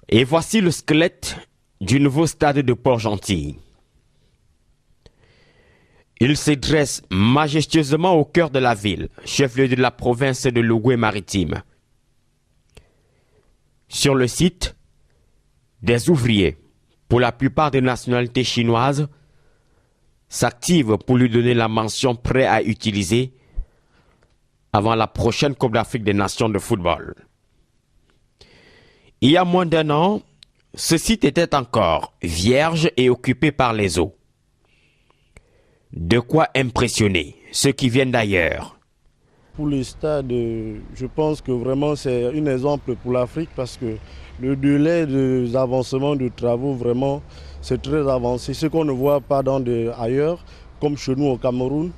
Et voici le squelette du nouveau stade de Port-Gentil. Il se dresse majestueusement au cœur de la ville, chef-lieu de la province de l'Ogooué-Maritime. Sur le site, des ouvriers, pour la plupart des nationalités chinoises, s'activent pour lui donner la mention prêt à utiliser avant la prochaine Coupe d'Afrique des Nations de football. Il y a moins d'un an, ce site était encore vierge et occupé par les eaux. De quoi impressionner ceux qui viennent d'ailleurs. Pour le stade, je pense que vraiment c'est un exemple pour l'Afrique parce que le délai des avancements de travaux, vraiment, c'est très avancé. Ce qu'on ne voit pas ailleurs, comme chez nous au Cameroun.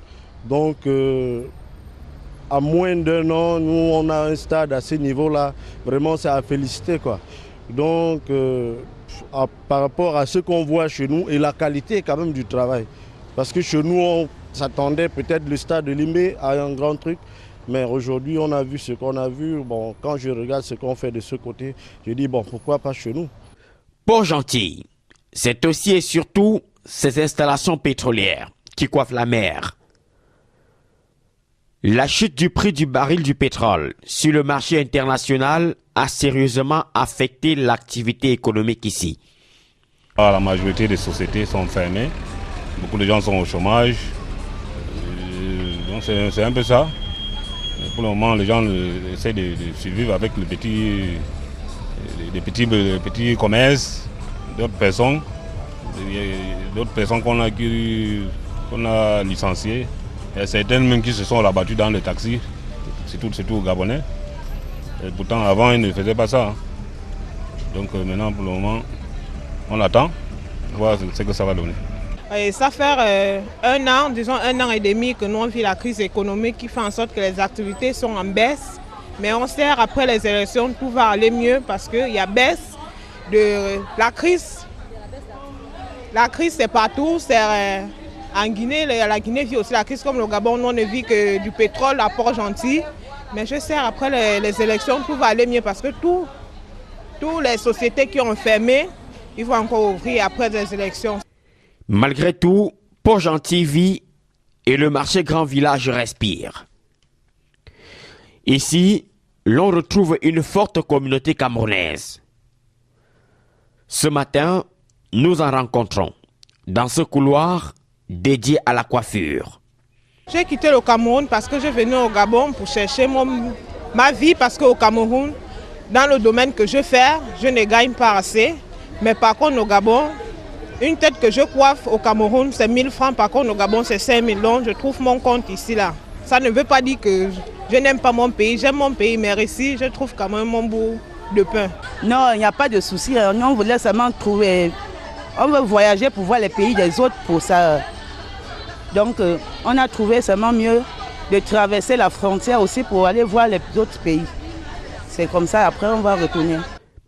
Donc, à moins d'un an, nous, on a un stade à ce niveau-là. Vraiment, c'est à féliciter, quoi. Donc, par rapport à ce qu'on voit chez nous et la qualité quand même du travail. Parce que chez nous, on s'attendait peut-être le stade de Limbe à un grand truc. Mais aujourd'hui, on a vu ce qu'on a vu. Bon, quand je regarde ce qu'on fait de ce côté, je dis, bon, pourquoi pas chez nous? Port-Gentil, c'est aussi et surtout ces installations pétrolières qui coiffent la mer. La chute du prix du baril du pétrole sur le marché international a sérieusement affecté l'activité économique ici. La majorité des sociétés sont fermées. Beaucoup de gens sont au chômage. Donc c'est un peu ça. Pour le moment, les gens essaient de survivre avec les petits commerces, d'autres personnes qu'on a licenciées. Il y a certaines même qui se sont rabattues dans les taxis, surtout aux Gabonais. Et pourtant, avant, ils ne faisaient pas ça. Donc maintenant, pour le moment, on attend, voir ce que ça va donner. Et ça fait un an et demi que nous on vit la crise économique qui fait en sorte que les activités sont en baisse. Mais on sait après les élections tout va aller mieux parce qu'il y a baisse de la crise. La crise c'est partout, c'est en Guinée, la Guinée vit aussi la crise comme le Gabon, nous on ne vit que du pétrole à Port-Gentil. Mais je sais après les élections tout va aller mieux parce que toutes les sociétés qui ont fermé, ils vont encore ouvrir après les élections. Malgré tout, Port-Gentil vit et le marché Grand Village respire. Ici, l'on retrouve une forte communauté camerounaise. Ce matin, nous en rencontrons dans ce couloir dédié à la coiffure. J'ai quitté le Cameroun parce que je venais au Gabon pour chercher ma vie parce qu'au Cameroun, dans le domaine que je fais, je ne gagne pas assez. Mais par contre, au Gabon, une tête que je coiffe au Cameroun, c'est 1000 francs. Par contre, au Gabon, c'est 5000. Donc, je trouve mon compte ici, là. Ça ne veut pas dire que je n'aime pas mon pays. J'aime mon pays, mais ici, je trouve quand même mon bout de pain. Non, il n'y a pas de souci. Nous, on voulait seulement trouver... On veut voyager pour voir les pays des autres pour ça. Donc, on a trouvé seulement mieux de traverser la frontière aussi pour aller voir les autres pays. C'est comme ça, après, on va retourner.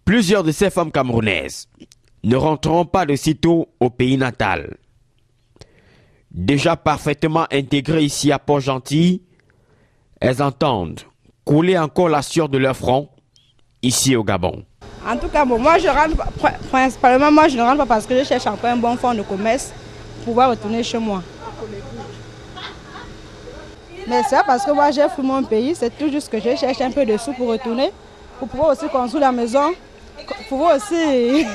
Plusieurs de ces femmes camerounaises ne rentreront pas de sitôt au pays natal. Déjà parfaitement intégrées ici à Port-Gentil, elles entendent couler encore la sueur de leur front ici au Gabon. En tout cas, bon, moi je rentre, principalement moi je ne rentre pas parce que je cherche encore un bon fonds de commerce pour pouvoir retourner chez moi. Mais c'est parce que moi j'ai fui mon pays, c'est tout juste que je cherche un peu de sous pour retourner, pour pouvoir aussi construire la maison, pour pouvoir aussi...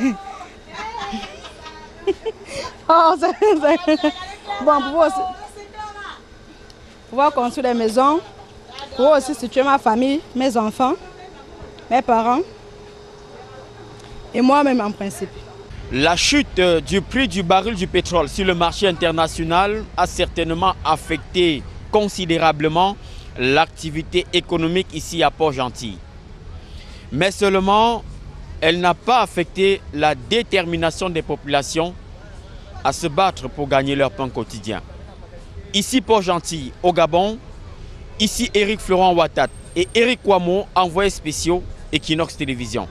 Bon, pouvoir construire des maisons, pour aussi situer ma famille, mes enfants, mes parents et moi-même en principe. La chute du prix du baril du pétrole sur le marché international a certainement affecté considérablement l'activité économique ici à Port-Gentil. Mais seulement, elle n'a pas affecté la détermination des populations à se battre pour gagner leur pain quotidien. Ici Port-Gentil, au Gabon, ici Éric Florent Ouattat et Éric Ouamo, envoyés spéciaux Equinox Télévision.